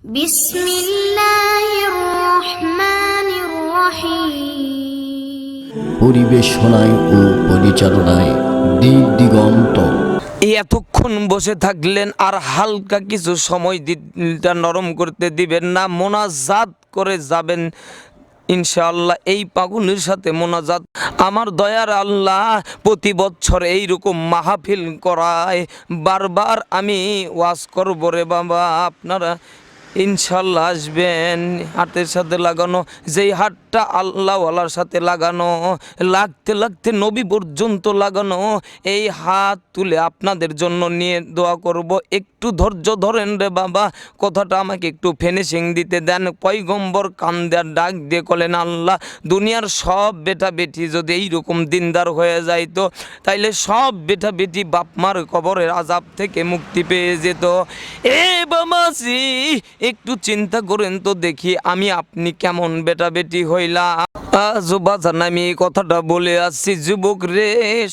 বিসমিল্লাহির রহমানির রহিম। পরিবেশনায় ও পরিচালনায় দিগন্ত। এতক্ষণ বসে থাকলেন আর হালকা কিছু সময় দিলটা নরম করতে দিবেন না, মোনাজাত করে যাবেন ইনশাআল্লাহ। এই পাগুনের সাথে মোনাজাত। আমার দয়ার আল্লাহ প্রতি বছর এইরকম মাহফিল করায়, বারবার আমি ওয়াজ করব রে বাবা, আপনারা ইনশাল্লাহ আসবেন। হাতের সাথে লাগানো, যেই হাতটা আল্লাহওয়ালার সাথে লাগানো, লাগতে লাগতে নবী পর্যন্ত লাগানো, এই হাত তুলে আপনাদের জন্য নিয়ে দোয়া করব। একটু ধৈর্য ধরেন রে বাবা, কথাটা আমাকে একটু ফিনিশিং দিতে দেন। পয়গম্বর কান দেওয়ার ডাক দিয়ে বলেন, আল্লাহ দুনিয়ার সব বেটা বেটি যদি এইরকম দিনদার হয়ে যাইতো, তাইলে সব বেটা বেটি বাপমার কবরের আযাব থেকে মুক্তি পেয়ে যেত। এ বাবাজি, একটু চিন্তা করেন তো দেখি, আমি আপনি কেমন বেটা বেটি হইলাম। বাজান আমি এই কথাটা বলে আসছি, যুবক রে,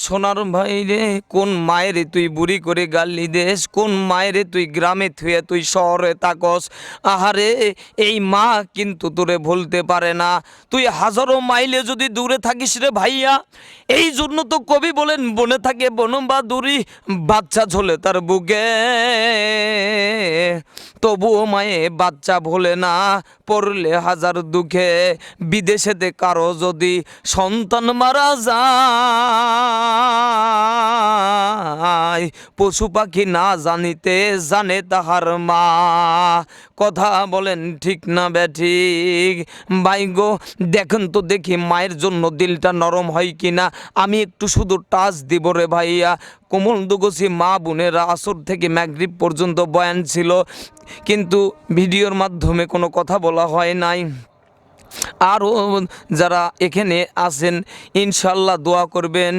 সোনার ভাই রে, কোন মায়েরে তুই বুড়ি করে গালি দেশ, কোন মায়েরে তুই গ্রামে থুয়ে তুই শহরে তাকস। আহারে, এই মা কিন্তু তোরে ভুলতে পারে না, তুই হাজারো মাইলে যদি দূরে থাকিস রে ভাইয়া। এই জন্য তো কবি বলেন, বনে থাকে বন বা দূরি, বাচ্চা ঝোলে তার বুকে, তবুও মায়ে বাচ্চা ভোলে না, পড়লে হাজার দুঃখে। বিদেশেতে কারো যদি সন্তান মারা যায়, পশু পাখি না জানিতে জানে তাহার মা। কথা বলেন ঠিক না বেঠিক? ভাই গো, দেখেন তো দেখি মায়ের জন্য দিলটা নরম হয় কিনা। আমি একটু শুধু টাচ দিব রে ভাইয়া। কোমল দুগোছি মা বোনেরা, আসর থেকে মাগরিব পর্যন্ত বয়ান ছিল, কিন্তু ভিডিওর মাধ্যমে কোনো কথা বলা হয় নাই। আরও যারা এখানে আছেন ইনশাল্লাহ দোয়া করবেন,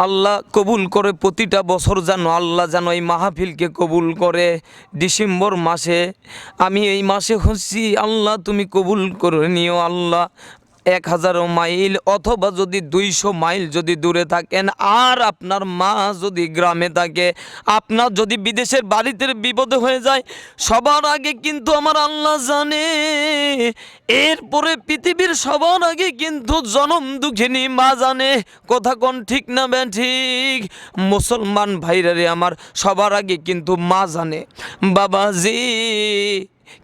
আল্লাহ কবুল করে। প্রতিটা বছর যেন আল্লাহ যেন এই মাহফিলকে কবুল করে। ডিসেম্বর মাসে আমি এই মাসে হচ্ছি, আল্লাহ তুমি কবুল করে নিও আল্লাহ। 1000 মাইল অথবা যদি 200 মাইল যদি দূরে থাকেন, আর আপনার মা যদি গ্রামে থাকে, আপনার যদি বিদেশের বাড়িতে বিপদে হয়ে যায়, সবার আগে কিন্তু আমার আল্লাহ জানে। এরপরে পৃথিবীর সবার আগে কিন্তু জনম দুঃখিনী মা জানে। কথা কোন ঠিক না ঠিক? মুসলমান ভাইরা রে আমার, সবার আগে কিন্তু মা জানে। বাবাজি,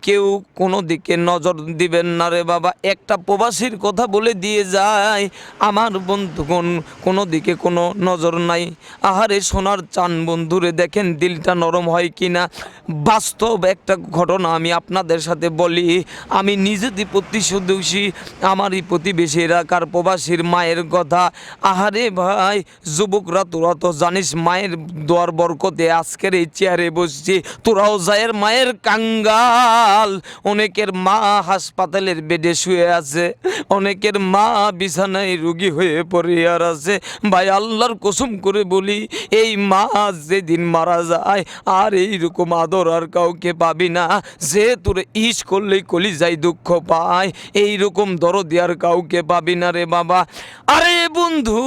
কেউ কোনো দিকে নজর দিবেন না রে বাবা। একটা প্রবাসীর কথা বলে দিয়ে যায়, আমার বন্ধুগণ কোনো দিকে কোনো নজর নাই। আহারে সোনার চান বন্ধুরে, দেখেন দিলটা নরম হয় কিনা। বাস্তব একটা ঘটনা আমি আপনাদের সাথে বলি। আমি নিজেদের প্রতিশোধী, আমারই প্রতিবেশী এলাকার প্রবাসীর মায়ের কথা। আহারে ভাই, যুবকরা তোরা তো জানিস মায়ের দোয়ার বরকতে আজকের এই চেয়ারে বসছি। তোরাও যায়ের মায়ের কাঙ্গাল। অনেকের মা হাসপাতালের বেডে শুয়ে আছে, অনেকের মা বিছানায় রোগী হয়ে পড়ে আর আছে। ভাই আল্লাহর কসম করে বলি, এই মা যেদিন মারা যায় আর এইরকম আদর আর কাউকে পাবি না। যে তোর ইস করলেই কলিজায় দুঃখ পায়, এইরকম দরদি আর কাউকে পাবি না রে বাবা। আরে বন্ধু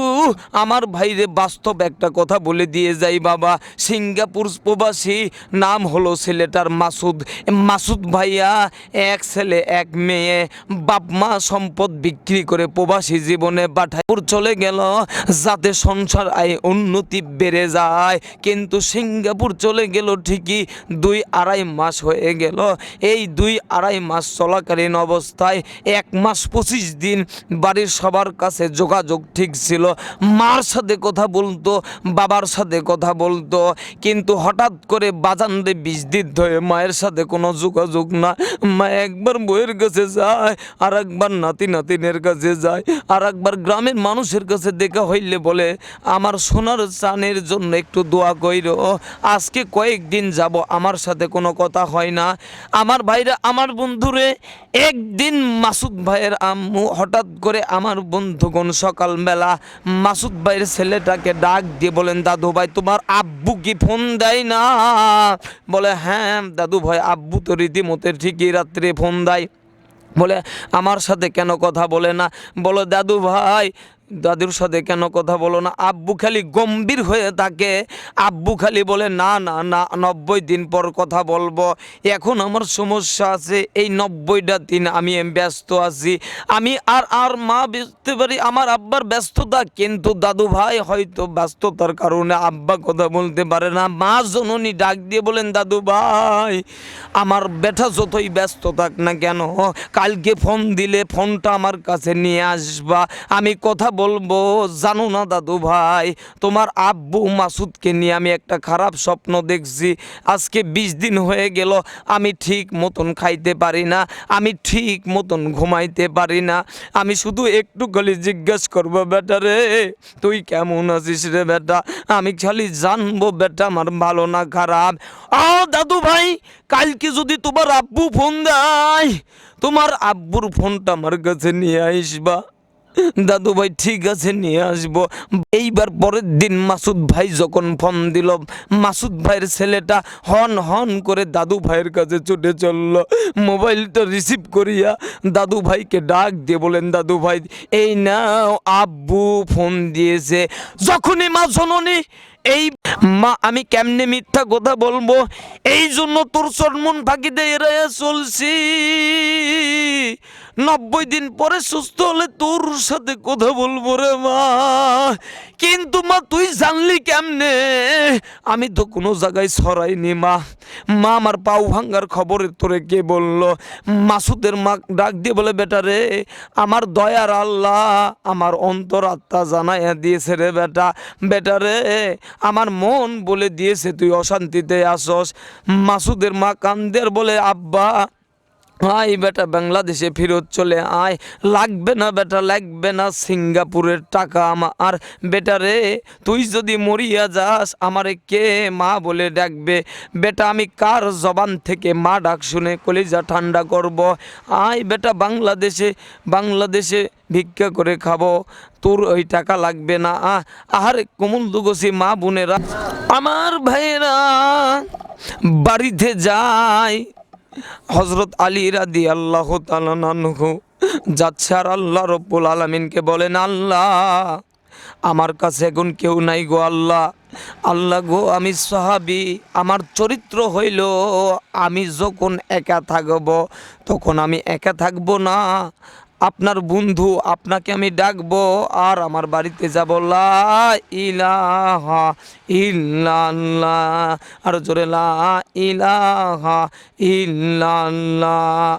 আমার ভাইরে, বাস্তব একটা কথা বলে দিয়ে যাই বাবা। সিঙ্গাপুর প্রবাসী, নাম হলো ছেলেটার মাসুদ। মাসুদ ভাইয়া, এক ছেলে এক মেয়ে, বাপ মা সম্পদ বিক্রি করে প্রবাসী জীবনে বাঠাইপুর চলে গেল, যাতে সংসার আয় উন্নতি বেড়ে যায়। কিন্তু সিঙ্গাপুর চলে গেল ঠিকই, 2-2.5 মাস হয়ে গেল। এই 2-2.5 মাস চলাকালীন অবস্থায় 1 মাস 25 দিন বাড়ির সবার কাছে যোগাযোগ ঠিক ছিল। মার সাথে কথা বলতো, বাবার সাথে কথা বলতো, কিন্তু হঠাৎ করে বাজানরে 20 দিন ধরে মায়ের সাথে কোনো যোগাযোগ না। মা একবার বইয়ের কাছে যায়, আর একবার নাতি নাতিনের কাছে যায়, আর একবার গ্রামের মানুষের কাছে দেখা হইলে বলে, আমার সোনার চানের জন্য একটু দোয়া কইরো। আজকে কয়েকদিন যাব আমার সাথে কোনো কথা হয় না। আমার ভাইরা, আমার বন্ধুরে, একদিন মাসুদ ভাইয়ের আম্মু হঠাৎ করে, আমার বন্ধুগণ সকালবেলা মাসুদ ভাইয়ের ছেলেটাকে ডাক দিয়ে বলেন, দাদু ভাই তোমার আব্বু কি ফোন দেয় না? বলে, হ্যাঁ দাদু ভাই, আব্বু তো রীতিমতো ঠিকই রাত্রে ফোন দেয়। বলে, আমার সাথে কেন কথা বলে না? বলো, দাদু ভাই দাদুর সাথে কেন কথা বলো না? আব্বু খালি গম্ভীর হয়ে থাকে, আব্বু খালি বলে না না না 90 দিন পর কথা বলবো, এখন আমার সমস্যা আছে, এই 90টা দিন আমি ব্যস্ত আছি। আমি আর মা বুঝতে পারি আমার আব্বার ব্যস্ততা, কিন্তু দাদু ভাই হয়তো ব্যস্ততার কারণে আব্বা কথা বলতে পারে না। মা জননী ডাক দিয়ে বলেন দাদু ভাই আমার বেটা যতই ব্যস্ত থাক না কেন, কালকে ফোন দিলে ফোনটা আমার কাছে নিয়ে আসবা, আমি কথা বলবো। জানো না দাদু ভাই, তোমার আব্বু মাসুদকে নিয়ে আমি একটা খারাপ স্বপ্ন দেখছি। আজকে 20 দিন হয়ে গেল, আমি ঠিক মতন খাইতে পারি না, আমি ঠিক মতন ঘুমাইতে পারি না। আমি শুধু একটু খালি জিজ্ঞেস করবো বেটা রে তুই কেমন আছিস রে বেটা, আমি খালি জানবো বেটা আমার ভালো না খারাপ। দাদু ভাই কালকে যদি তোমার আব্বু ফোন দেয়, তোমার আব্বুর ফোনটা আমার কাছে নিয়ে আসবা। দাদু ভাই ঠিক আছে নিয়ে আসবো। এইবার পরের দিন মাসুদ ভাই যখন ফোন দিল, মাসুদ ভাইয়ের ছেলেটা হন হন করে দাদু ভাইয়ের কাছে ছুটে চললো, মোবাইলটা রিসিভ করিয়া দাদু ভাইকে ডাক দিয়ে বলেন দাদু ভাই এই নাও আব্বু ফোন দিয়েছে। যখনই মা জননী এই মা আমি কেমনে মিথ্যা কথা বলবো, এই জন্য তোর চরমন ফাঁকি দিয়ে এড়াইয়া চলছি, 90 দিন পরে সুস্থ হলে তোর সাথে কথা বলবো রে মা। কিন্তু মা তুই জানলি কেমনে? আমি তো কোনো জায়গায় ছড়াইনি মা। মা আমার পাও ভাঙ্গার খবরে তোরে কে বললো? মাসুদের মা ডাক দিয়ে বলে বেটা রে আমার দয়ার আল্লাহ আমার অন্তর আত্মা জানাইয়া দিয়েছে রে বেটা। বেটা রে আমার মন বলে দিয়েছে তুই অশান্তিতে আসস। মাসুদের মা কান্দের বলে আব্বা আয় বেটা বাংলাদেশে ফেরত চলে আয়, লাগবে না বেটা লাগবে না সিঙ্গাপুরের টাকা আমার। বেটা রে তুই যদি মরিয়া যাস আমারে কে মা বলে ডাকবে? বেটা আমি কার জবান থেকে মা ডাক শুনে কলিজা ঠান্ডা করব? আয় বেটা বাংলাদেশে ভিক্ষা করে খাবো, তোর ওই টাকা লাগবে না। আহারে কোমল দুগসি মা বোনেরা আমার ভাইয়েরা বাড়িতে যায়। হজরত আলী রাদিয়াল্লাহু তাআলা আনহু যাচ্ছে আর আল্লাহ রব্বুল আলামিনকে বলেন আল্লাহ আমার কাছে এখন কেউ নাই গো আল্লাহ। আল্লাহ গো আমি সাহাবী, আমার চরিত্র হইল আমি যখন একা থাকব তখন আমি একা থাকব না, আপনার বন্ধু আপনাকে আমি ডাকবো আর আমার বাড়িতে যাব। লা ইলাহা ইল্লাল্লাহ, আর জোরে লা ইলাহা ইল্লাল্লাহ।